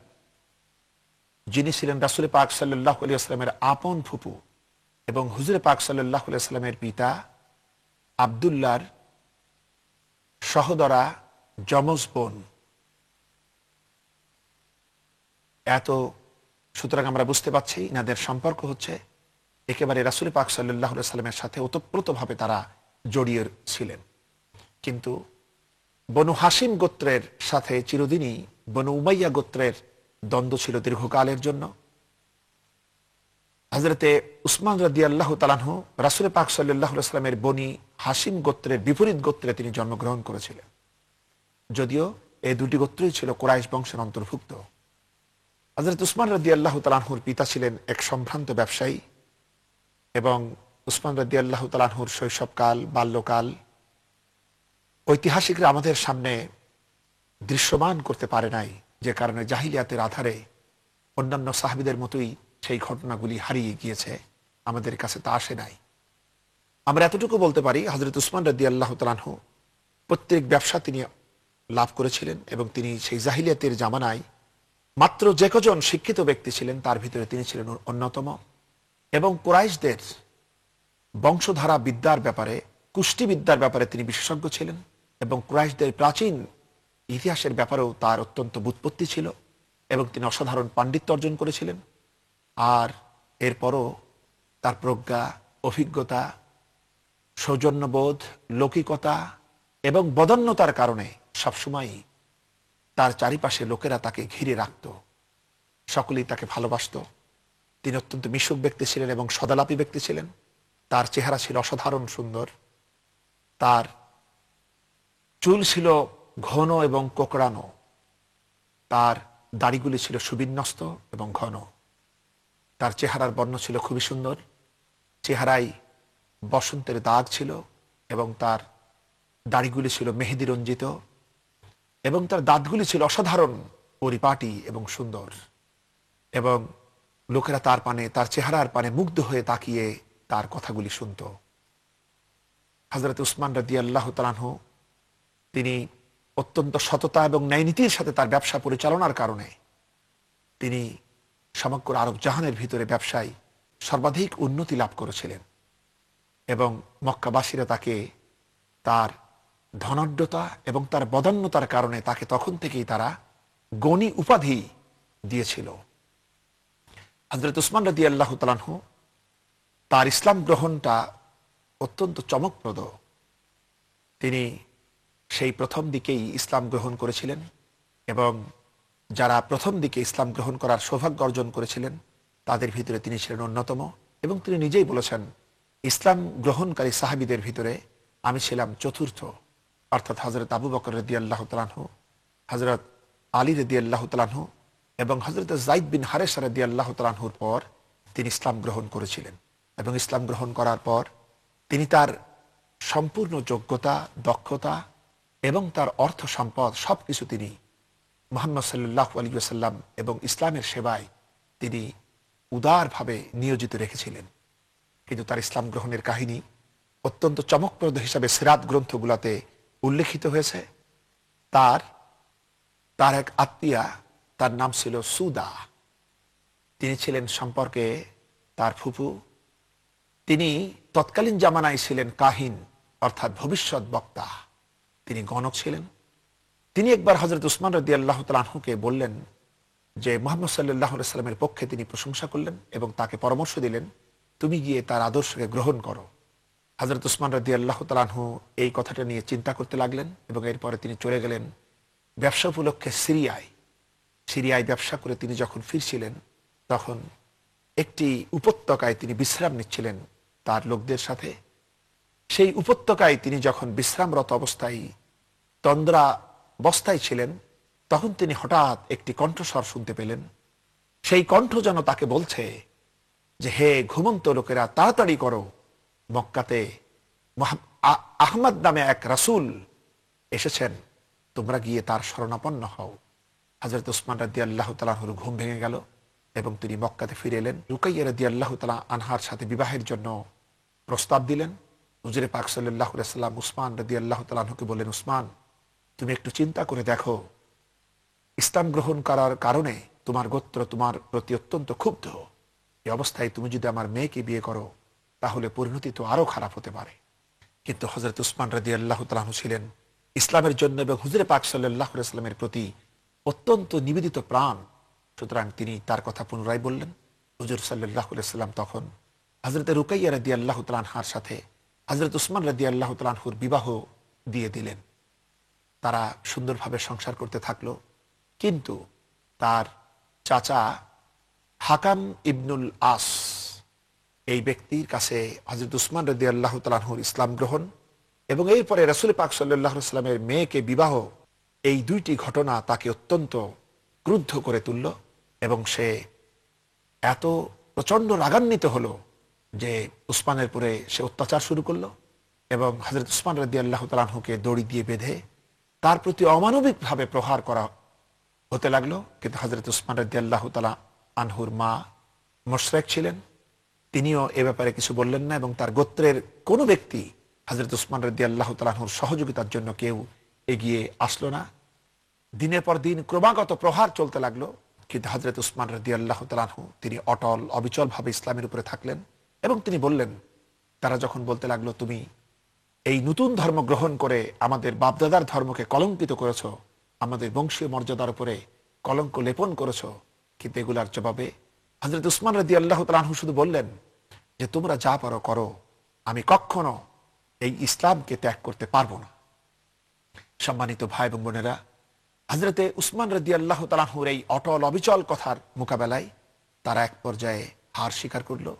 যিনি ছিলেন রাসূল পাক সাল্লাল্লাহু আলাইহি ওয়াসাল্লামের আপন ফুপু এবং হুজুর পাক সাল্লাল্লাহু আলাইহি ওয়াসাল্লামের পিতা আব্দুল্লাহর সহোদরা যমজ বোন। সুতরাং আমরা বুঝতে পারছি ইনাদের সম্পর্ক হচ্ছে একেবারে রাসূল পাক সাল্লাল্লাহু আলাইহি ওয়াসাল্লামের সাথে ওতপ্রোতভাবে তারা জড়িয়ে ছিলেন। কিন্তু বনু হাশিম গোত্রের সাথে চিরদিনই বনু উমাইয়া গোত্রের দ্বন্দ্ব ছিল দীর্ঘকালের জন্য। হযরতে উসমান রাদিয়াল্লাহু তাআলা আনহু রাসূল পাক সাল্লাল্লাহু আলাইহি ওয়াসাল্লামের বনি হাশিম গোত্রের বিপরীত গোত্রে তিনি জন্মগ্রহণ করেছিলেন, যদিও এই দুটি গোত্রই ছিল কুরাইশ বংশের অন্তর্ভুক্ত। হযরত উসমান রাদিয়াল্লাহু তাআলা আনহুর পিতা ছিলেন এক সম্ভ্রান্ত ব্যবসায়ী এবং উসমান রাদিয়াল্লাহু তাআলা আনহুর শৈশবকাল, বাল্যকাল ঐতিহাসিকরা আমাদের সামনে দৃশ্যমান করতে পারে নাই, যে কারণে জাহিলিয়াতের আধারে অন্যান্য সাহাবীদের মতোই সেই ঘটনাগুলি হারিয়ে গিয়েছে, আমাদের কাছে তা আসে নাই। আমরা এতটুকু বলতে পারি, হযরত উসমান রাদিয়াল্লাহু তাআলা আনহু প্রত্যেক ব্যবসা তিনি লাভ করেছিলেন এবং তিনি সেই জাহিলিয়াতের জামানায় মাত্র যে কজন শিক্ষিত ব্যক্তি ছিলেন তার ভিতরে তিনি ছিলেন অন্যতম। এবং কুরাইশদের বংশধারা বিদ্যার ব্যাপারে, কুষ্টিবিদ্যার ব্যাপারে তিনি বিশেষজ্ঞ ছিলেন এবং কুরাইশদের প্রাচীন ইতিহাসের ব্যাপারেও তার অত্যন্ত বুৎপত্তি ছিল এবং তিনি অসাধারণ পাণ্ডিত্য অর্জন করেছিলেন। আর এরপরও তার প্রজ্ঞা, অভিজ্ঞতা, সৌজন্যবোধ, লৌকিকতা এবং বদান্যতার কারণে সবসময়ই তার চারিপাশে লোকেরা তাকে ঘিরে রাখত, সকলেই তাকে ভালোবাসত। তিনি অত্যন্ত মিশুক ব্যক্তি ছিলেন এবং সদালাপী ব্যক্তি ছিলেন। তার চেহারা ছিল অসাধারণ সুন্দর, তার চুল ছিল ঘন এবং কোকড়ানো, তার দাড়িগুলি ছিল সুবিন্যস্ত এবং ঘন, তার চেহারার বর্ণ ছিল খুবই সুন্দর, চেহারায় বসন্তের দাগ ছিল এবং তার দাড়িগুলি ছিল মেহেদি রঞ্জিত এবং তার দাঁতগুলি ছিল অসাধারণ পরিপাটি এবং সুন্দর। এবং লোকেরা তার পানে, তার চেহারার পানে মুগ্ধ হয়ে তাকিয়ে তার কথাগুলি শুনত। হযরত উসমান রাদিয়াল্লাহু তাআলা আনহু তিনি অত্যন্ত সততা এবং ন্যায়নীতির সাথে তার ব্যবসা পরিচালনার কারণে তিনি সমগ্র আরব জাহানের ভিতরে ব্যবসায় সর্বাধিক উন্নতি লাভ করেছিলেন এবং মক্কাবাসীরা তাকে তার ধনাঢ্যতা এবং তার বদান্যতার কারণে তাকে তখন থেকেই তারা গণী উপাধি দিয়েছিল। হযরত উসমান রাদিয়াল্লাহু তাআলা আনহু তার ইসলাম গ্রহণটা অত্যন্ত চমকপ্রদ। তিনি সেই প্রথম দিকেই ইসলাম গ্রহণ করেছিলেন এবং যারা প্রথম দিকে ইসলাম গ্রহণ করার সৌভাগ্য অর্জন করেছিলেন তাদের ভিতরে তিনি ছিলেন অন্যতম। এবং তিনি নিজেই বলেছেন, ইসলাম গ্রহণকারী সাহাবীদের ভিতরে আমি ছিলাম চতুর্থ, অর্থাৎ হযরত আবু বকর রাদিয়াল্লাহু তাআলা আনহু, হযরত আলী রাদিয়াল্লাহু তাআলা আনহু এবং হযরত যায়েদ বিন হারেসা রাদিয়াল্লাহু তাআলা আনহুর পর তিনি ইসলাম গ্রহণ করেছিলেন। এবং ইসলাম গ্রহণ করার পর তিনি তার সম্পূর্ণ যোগ্যতা, দক্ষতা এবং তার অর্থ সম্পদ সবকিছু তিনি মুহাম্মদ সাল্লাল্লাহু আলাইহি ওয়াসাল্লাম এবং ইসলামের সেবায় তিনি উদারভাবে নিয়োজিত রেখেছিলেন। কিন্তু তার ইসলাম গ্রহণের কাহিনী অত্যন্ত চমকপ্রদ হিসাবে সিরাত গ্রন্থগুলোতে উল্লেখিত হয়েছে। তার এক আত্মীয়া, তার নাম ছিল সুদা, তিনি ছিলেন সম্পর্কে তার ফুফু। তিনি তৎকালীন জামানায় ছিলেন কাহিন, অর্থাৎ ভবিষ্যৎ বক্তা, তিনি গণক ছিলেন। তিনি একবার হযরত উসমান রাদিয়াল্লাহু তাআলা আনহুকে বললেন যে মুহাম্মদ সাল্লাল্লাহু আলাইহি ওয়াসাল্লামের পক্ষে তিনি প্রশংসা করলেন এবং তাকে পরামর্শ দিলেন, তুমি গিয়ে তার আদর্শকে গ্রহণ করো। হযরত উসমান রাদিয়াল্লাহু তাআলা আনহু এই কথাটা নিয়ে চিন্তা করতে লাগলেন এবং এরপরে তিনি চলে গেলেন ব্যবসা উপলক্ষে সিরিয়ায় ব্যবসা করে তিনি যখন ফিরছিলেন তখন একটি উপত্যকায় তিনি বিশ্রাম নিচ্ছিলেন তার লোকদের সাথে। সেই উপত্যকায় তিনি যখন বিশ্রামরত অবস্থায় তন্দ্রা অবস্থায় ছিলেন তখন তিনি হঠাৎ একটি কণ্ঠস্বর শুনতে পেলেন। সেই কণ্ঠ যেন তাকে বলছে যে, হে ঘুমন্ত লোকেরা, তাড়াতাড়ি করো, মক্কাতে আহমদ নামে এক রাসূল এসেছেন, তোমরা গিয়ে তার শরণাপন্ন হও। হযরত উসমান রাদিয়াল্লাহু তাআলা আনহুর ঘুম ভেঙে গেল এবং তিনি মক্কাতে ফিরে এলেন। রুকাইয়া রাদিয়াল্লাহু তাআলা আনহার সাথে বিবাহের জন্য প্রস্তাব দিলেন। হুজুরে পাক সাল্লাল্লাহু আলাইহি ওয়াসাল্লাম উসমান রাদিয়াল্লাহু তাআলা আনহুকে বললেন, উসমান, তুমি একটু চিন্তা করে দেখো, ইসলাম গ্রহণ করার কারণে তোমার গোত্র তোমার প্রতি অত্যন্ত ক্ষুব্ধ। এই অবস্থায় তুমি যদি আমার মেয়েকে বিয়ে করো তাহলে পরিণতি তো আরো খারাপ হতে পারে। কিন্তু হযরত উসমান রাদিয়াল্লাহু তাআলা আনহু ছিলেন ইসলামের জন্য এবং হুজুরে পাক সাল্লাল্লাহু আলাইহি ওয়াসাল্লামের প্রতি অত্যন্ত নিবেদিত প্রাণ। সুতরাং তিনি তার কথা পুনরায় বললেন। হুজুর সাল্লাল্লাহু আলাইহি ওয়াসাল্লাম তখন হযরত রুকাইয়া রাদিয়াল্লাহু তাআলা আনহার সাথে হযরত উসমান রাদিয়াল্লাহু তাআলা আনহুর বিবাহ দিয়ে দিলেন। তারা সুন্দরভাবে সংসার করতে থাকলো। কিন্তু তার চাচা হাকাম ইবনুল আস, এই ব্যক্তির কাছে হযরত উসমান রাদিয়াল্লাহু তাআলা আনহুর ইসলাম গ্রহণ এবং এরপরে রাসূল পাক সাল্লাল্লাহু আলাইহি ওয়াসাল্লামের মেয়েকে বিবাহ, এই দুইটি ঘটনা তাকে অত্যন্ত ক্রুদ্ধ করে তুলল এবং সে এত প্রচন্ড রাগান্বিত হলো যে উসমানের পরে সে অত্যাচার শুরু করলো এবং হযরত উসমান রাদিয়াল্লাহু তাআলা আনহুকে দড়ি দিয়ে বেঁধে তার প্রতি অমানবিকভাবে প্রহার করা হতে লাগলো। কিন্তু হযরত উসমান রাদিয়াল্লাহু তাআলা আনহুর মা মুশরিক ছিলেন, তিনিও এ ব্যাপারে কিছু বললেন না এবং তার গোত্রের কোনো ব্যক্তি হযরত উসমান রাদিয়াল্লাহু তাআলা আনহুর সহযোগিতার জন্য কেউ এগিয়ে আসলো না। দিনের পর দিন ক্রমাগত প্রহার চলতে লাগলো, কিন্তু হযরত উসমান রাদিয়াল্লাহু তাআলা আনহু তিনি অটল অবিচলভাবে ইসলামের উপরে থাকলেন এবং তিনি বললেন, তারা যখন বলতে লাগলো তুমি এই নতুন ধর্ম গ্রহণ করে আমাদের বাপদাদার ধর্মকে কলঙ্কিত করেছো, আমাদের বংশীয় মর্যাদার উপরে কলঙ্ক লেপন করেছো, কিন্তু এগুলার জবাবে হযরত উসমান রাদিয়াল্লাহু তাআলা আনহু শুধু বললেন যে তোমরা যা পারো করো, আমি কখনো এই ইসলামকে ত্যাগ করতে পারবো না। সম্মানিত ভাই এবং বোনেরা, হযরতে উসমান রাদিয়াল্লাহু তাআলা আনহুর এই অটল অবিচল কথার মোকাবেলায় তারা এক পর্যায়ে হার স্বীকার করলো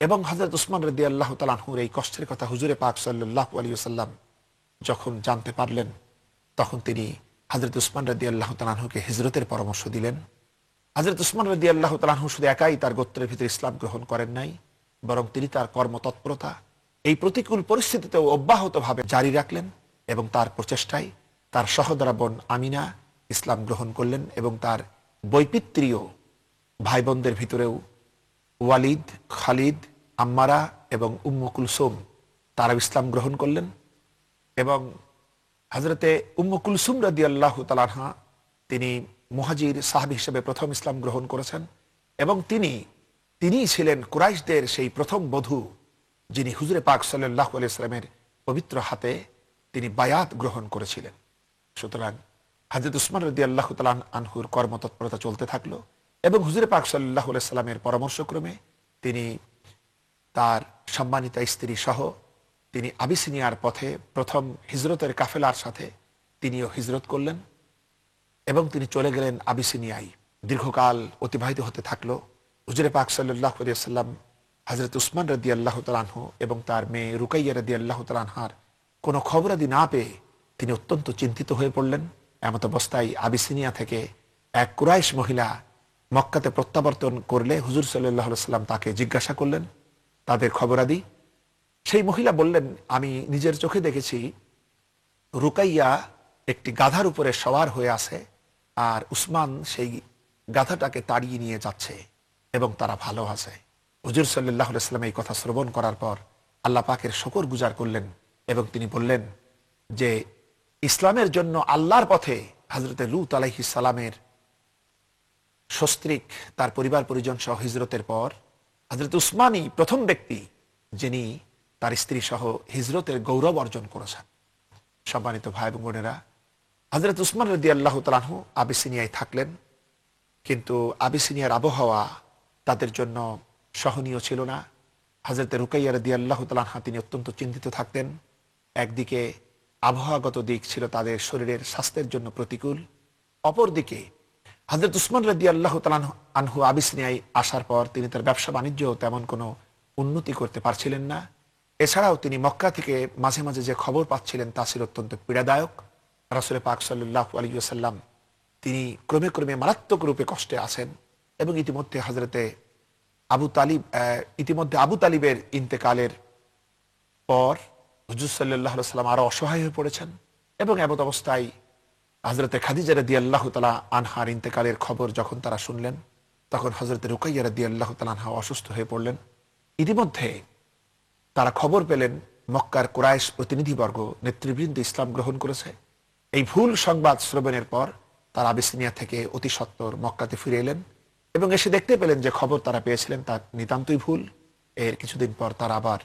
এবং হযরত উসমান রাদিয়াল্লাহু তাআলা আনহুর এই কষ্টের কথা হুজুরে পাক সাল্লাল্লাহু আলাইহি ওয়াসাল্লাম যখন জানতে পারলেন, তখন তিনি হযরত উসমান রাদিয়াল্লাহু তাআলা আনহুকে হিজরতের পরামর্শ দিলেন। হযরত উসমান রাদিয়াল্লাহু তাআলা আনহু শুধু একাই তার গোত্রের ভিতরে ইসলাম গ্রহণ করেন নাই, বরং তিনি তার কর্মতৎপরতা এই প্রতিকূল পরিস্থিতিতেও অব্যাহতভাবে জারি রাখলেন এবং তার প্রচেষ্টায় তার সহোদরা বোন আমিনা ইসলাম গ্রহণ করলেন এবং তার বৈপিত্রীয় ভাই বোনদের ভিতরেও ওয়ালিদ, খালিদ, আম্মারা এবং উম্মু কুলসুম তারাও ইসলাম গ্রহণ করলেন এবং হযরতে উম্মু কুলসুম রাদিয়াল্লাহু তাআলা আনহা তিনি মুহাজির সাহাবী হিসেবে প্রথম ইসলাম গ্রহণ করেছেন এবং তিনি ছিলেন কুরাইশদের সেই প্রথম বধূ যিনি হুজুরে পাক সাল্লাল্লাহু আলাইহি ওয়াসাল্লামের পবিত্র হাতে তিনি বায়াত গ্রহণ করেছিলেন। সুতরাং হযরত উসমান রাদিয়াল্লাহু তাআলা আনহুর কর্মতৎপরতা চলতে থাকলো এবং হুজুরে পাক সাল্লাল্লাহু আলাইহি ওয়াসাল্লামের পরামর্শক্রমে তিনি তার সম্মানিতা স্ত্রী সহ তিনি আবিসিনিয়ার পথে প্রথম হিজরতের কাফেলার সাথে তিনিও হিজরত করলেন এবং তিনি চলে গেলেন আবিসিনিয়ায়। দীর্ঘকাল অতিবাহিত হতে থাকলো। হুজুরে পাক সাল্লাল্লাহু আলাইহি ওয়াসাল্লাম হযরত উসমান রাদিয়াল্লাহু তাআলা আনহু এবং তার মেয়ে রুকাইয়া রাদিয়াল্লাহু তাআলা আনহার কোনো খবরাদি না পেয়ে তিনি অত্যন্ত চিন্তিত হয়ে পড়লেন। এমত অবস্থায় আবিসিনিয়া থেকে এক কুরাইশ মহিলা মক্কাতে প্রত্যাবর্তন করলে হুজুর সাল্লাল্লাহু আলাইহি ওয়াসাল্লাম তাকে জিজ্ঞাসা করলেন তাদের খবরাদি। সেই মহিলা বললেন, আমি নিজের চোখে দেখেছি রুকাইয়া একটি গাধার উপরে সওয়ার হয়ে আছে আর উসমান সেই গাধাটাকে তাড়িয়ে নিয়ে যাচ্ছে এবং তারা ভালো আছে। হুজুর সাল্লাল্লাহু আলাইহি ওয়াসাল্লাম এই কথা শ্রবণ করার পর আল্লাহ পাকের শুকর গুজার করলেন এবং তিনি বললেন যে ইসলামের জন্য আল্লাহর পথে হযরতে লূত আলাইহিস সালামের সস্ত্রীক তার পরিবার পরিজন সহ হিজরতের পর হযরত উসমানই প্রথম ব্যক্তি যিনি তার স্ত্রী সহ হিজরতের গৌরব অর্জন করেছেন। সম্মানিত ভাই এবং বোনেরা, হযরত উসমান রাদিয়াল্লাহু তাআলা আনহু আবিসিনিয়ায় থাকলেন, কিন্তু আবিসিনিয়ার আবহাওয়া তাদের জন্য সহনীয় ছিল না। হযরতে রুকাইয়া রাদিয়াল্লাহু তাআলা আনহা তিনি অত্যন্ত চিন্তিত থাকতেন। একদিকে আবহাওয়াগত দিক ছিল তাদের শরীরের স্বাস্থ্যের জন্য প্রতিকূল, অপরদিকে হযরত উসমান রাদিয়াল্লাহু তাআলা আনহু আবিসিনিয়ায় আসার পর তিনি তার ব্যবসা বাণিজ্য তেমন কোনো উন্নতি করতে পারছিলেন না। এছাড়াও তিনি মক্কা থেকে মাঝে মাঝে যে খবর পাচ্ছিলেন তা ছিল অত্যন্ত পীড়াদায়ক। রাসূল পাক সাল্লাল্লাহু আলাইহি ওয়াসাল্লাম তিনি ক্রমে ক্রমে মারাত্মক রূপে কষ্টে আছেন এবং ইতিমধ্যে আবু তালিবের ইন্তেকালের পর হুজুর সাল্লাল্লাহু আলাইহি ওয়াসাল্লাম আরো অসহায় হয়ে পড়েছেন এবং এমত অবস্থায় হযরতে খাদিজা রাদিয়াল্লাহু তাআলা আনহার ইন্তেকালের খবর যখন তারা শুনলেন, তখন হযরতে রুকাইয়া রাদিয়াল্লাহু তাআলা আনহা অসুস্থ হয়ে পড়লেন। ইতিমধ্যে তারা খবর পেলেন মক্কার কুরাইশ প্রতিনিধিবর্গ নেতৃবৃন্দ ইসলাম গ্রহণ করেছে। এই ভুল সংবাদ শ্রবণের পর তারা আবিসিনিয়া থেকে অতি সত্বর মক্কাতে ফিরে এলেন এবং এসে দেখতে পেলেন যে খবর তারা পেয়েছিলেন তা নিতান্তই ভুল। এর কিছুদিন পর তারা আবার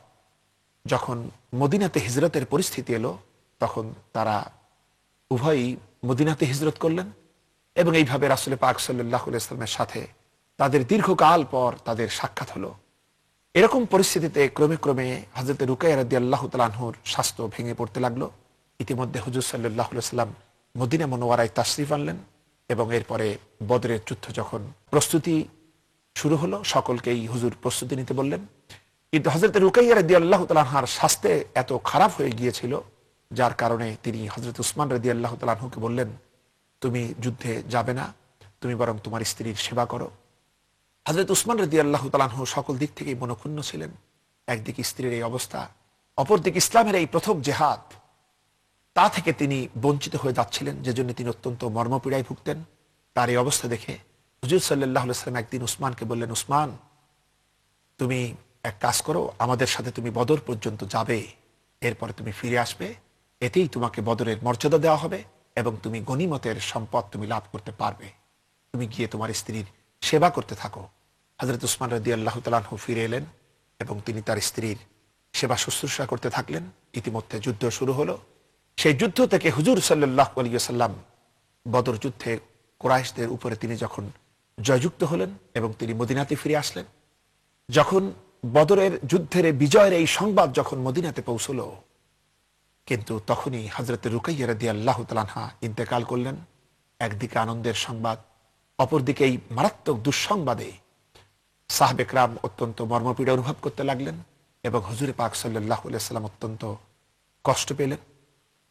যখন মদিনাতে হিজরতের পরিস্থিতি এলো, তখন তারা উভয়ই মদিনাতে হিজরত করলেন এবং এইভাবে রাসূল পাক সাল্লাল্লাহু আলাইহি ওয়াসাল্লামের সাথে তাদের দীর্ঘকাল পর তাদের সাক্ষাৎ হলো। এরকম পরিস্থিতিতে ক্রমে ক্রমে হযরত রুকাইয়া রাদিয়াল্লাহু তাআলা আনহুর স্বাস্থ্য ভেঙে পড়তে লাগলো। ইতিমধ্যে হুজুর সাল্লাল্লাহু আলাইহি ওয়াসাল্লাম মদিনা মুনাওয়ারায় তাশরিফ আনলেন এবং এরপরে বদরের যুদ্ধ যখন প্রস্তুতি শুরু হলো, সকলকেই হুজুর প্রস্তুতি নিতে বললেন। কিন্তু হযরত রুকাইয়া রাদিয়াল্লাহু তাআলা আনহার স্বাস্থ্য এত খারাপ হয়ে গিয়েছিল যার কারণে তিনি হযরত উসমান রাদিয়াল্লাহু তাআলা আনহুকে বললেন, তুমি যুদ্ধে যাবে না, তুমি বরং তোমার স্ত্রীর সেবা করো। হযরত উসমান রাদিয়াল্লাহু তাআলা আনহু সকল দিক থেকেই মনক্ষুণ্ণ ছিলেন। একদিকে স্ত্রীর এই অবস্থা, অপরদিকে ইসলামের এই প্রথম জেহাদ, তা থেকে তিনি বঞ্চিত হয়ে যাচ্ছিলেন, যে জন্য তিনি অত্যন্ত মর্মপীড়ায় ভুগতেন। তার এই অবস্থা দেখে হুজুর সাল্লাল্লাহু আলাইহি ওয়াসাল্লাম একদিন উসমানকে বললেন, উসমান, তুমি এক কাজ করো, আমাদের সাথে তুমি বদর পর্যন্ত যাবে, এরপরে তুমি ফিরে আসবে, এতেই তোমাকে বদরের মর্যাদা দেওয়া হবে এবং তুমি গনিমতের সম্পদ তুমি লাভ করতে পারবে। তুমি গিয়ে তোমার স্ত্রীর সেবা করতে থাকো। হযরত উসমান রাদিয়াল্লাহু তাআলা আনহু ফিরে এলেন এবং তিনি তার স্ত্রীর সেবা শুশ্রূষা করতে থাকলেন। ইতিমধ্যে যুদ্ধ শুরু হলো। সেই যুদ্ধ থেকে হুজুর সাল্লাল্লাহু আলাইহি ওয়াসাল্লাম বদর যুদ্ধে কুরাইশদের উপরে তিনি যখন জয়যুক্ত হলেন এবং তিনি মদিনাতে ফিরে আসলেন, যখন বদরের যুদ্ধের বিজয়ের এই সংবাদ যখন মদিনাতে পৌঁছলো, কিন্তু তখনই হযরত রুকাইয়া রাদিয়াল্লাহু তাআলা আনহা ইন্তেকাল করলেন। একদিকে আনন্দের সংবাদ, অপরদিকে এই মারাত্মক দুঃসংবাদে সাহাবে কেরাম অত্যন্ত মর্মপীড়া অনুভব করতে লাগলেন এবং হুজুরে পাক সাল্লাল্লাহু আলাইহি ওয়াসাল্লাম অত্যন্ত কষ্ট পেলেন।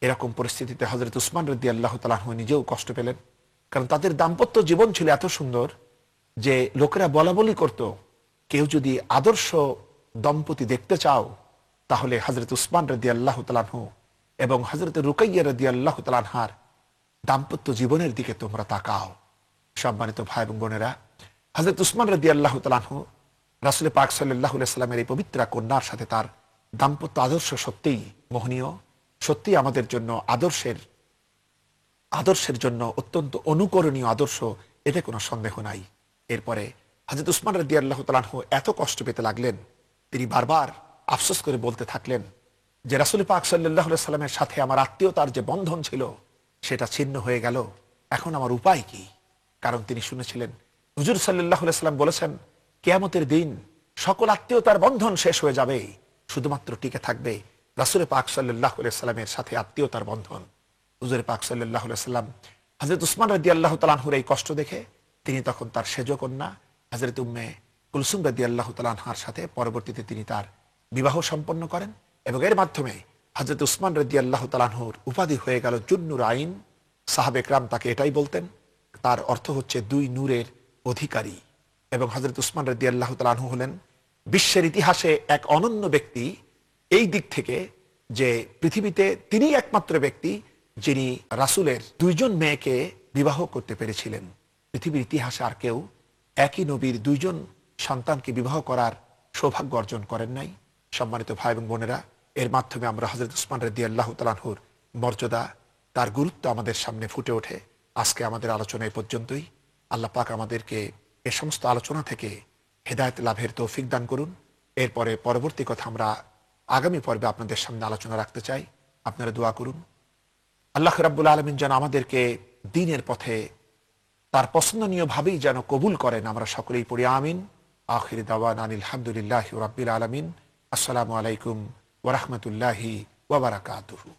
এরকম পরিস্থিতিতে হযরত উসমান রাদিয়াল্লাহু তাআলা আনহু নিজেও কষ্ট পেলেন, কারণ তাদের দাম্পত্য জীবন ছিল এত সুন্দর যে লোকেরা বলা বলি করত, কেউ যদি আদর্শ দম্পতি দেখতে চাও তাহলে হযরত উসমান রাদিয়াল্লাহু তাআলা আনহু এবং হযরত রুকাইয়া রাদিয়াল্লাহু তাআলা আনহার দাম্পত্য জীবনের দিকে তোমরা তাকাও। সম্মানিত ভাই এবং বোনেরা, হযরত উসমান রাদিয়াল্লাহু তাআলা আনহু রাসূল পাক সাল্লাল্লাহু আলাইহি ওয়াসাল্লামের এই পবিত্র কন্যার সাথে তার দাম্পত্য আদর্শ সত্যিই মোহনীয়, সত্যি আমাদের জন্য আদর্শের জন্য অত্যন্ত অনুকরণীয় আদর্শ, এতে কোনো সন্দেহ নাই। এরপরে হযরত উসমান রাদিয়াল্লাহু তাআলা আনহু এত কষ্ট পেতে লাগলেন, তিনি বারবার আফসোস করে বলতে থাকলেন যে রাসূল পাক সাল্লাল্লাহু আলাইহি ওয়াসাল্লামের সাথে আমার আত্মীয়তার যে বন্ধন ছিল সেটা ছিন্ন হয়ে গেল, এখন আমার উপায় কি? কারণ তিনি শুনেছিলেন হুজুর সাল্লাল্লাহু আলাইহি ওয়াসাল্লাম বলেছেন, কিয়ামতের দিন সকল আত্মীয়তার বন্ধন শেষ হয়ে যাবে, শুধুমাত্র টিকে থাকবে রাসূল পাক সাল্লাল্লাহু আলাইহি ওয়াসাল্লামের সাথে আত্মীয়তার বন্ধন। হুজুর পাক সাল্লাল্লাহু আলাইহি ওয়াসাল্লাম হযরত উসমান রাদিয়াল্লাহু তাআলা আনহুর এই কষ্ট দেখে তিনি তখন তার সেজ কন্যা হযরত উম্মে কুলসুম রাদিয়াল্লাহু তাআলা আনহার সাথে পরবর্তীতে তিনি তার বিবাহ সম্পন্ন করেন এবং এর মাধ্যমে হযরত উসমান রাদিয়াল্লাহু তাআলা আনহুর উপাধি হয়ে গেল জুন্নুর আইন। সাহাবে কেরাম তাকে এটাই বলতেন, তার অর্থ হচ্ছে দুই নূরের অধিকারী। এবং হযরত উসমান রাদিয়াল্লাহু তাআলা আনহু হলেন বিশ্বের ইতিহাসে এক অনন্য ব্যক্তি এই দিক থেকে যে পৃথিবীতে তিনি একমাত্র ব্যক্তি যিনি রাসূলের দুইজন মেয়েকে বিবাহ করতে পেরেছিলেন। পৃথিবীর ইতিহাসে আর কেউ একই নবীর দুইজন সন্তানকে বিবাহ করার সৌভাগ্য অর্জন করেন নাই। সম্মানিত ভাই এবং বোনেরা, এর মাধ্যমে আমরা হযরত উসমান রাদিয়াল্লাহু তাআলা আনহুর মর্যাদা, তার গুরুত্ব আমাদের সামনে ফুটে ওঠে। আজকে আমাদের আলোচনা এই পর্যন্তই। আল্লাহ পাক আমাদেরকে এ সমস্ত আলোচনা থেকে হেদায়েত লাভের তৌফিক দান করুন। এরপরে পরবর্তী কথা আমরা আগামী পর্বে আপনাদের সামনে আলোচনা রাখতে চাই। আপনারা দোয়া করুন আল্লাহ রাব্বুল আলামিন যেন আমাদেরকে দ্বীনের পথে তার পছন্দনীয় ভাবেই যেন কবুল করেন। আমরা সকলেই পড়ি আমিন। আখির দাওয়ানা আনিল হামদুলিল্লাহি রাব্বিল আলামিন। আসসালামু আলাইকুম ওয়া রাহমাতুল্লাহি ওয়া বারাকাতুহু।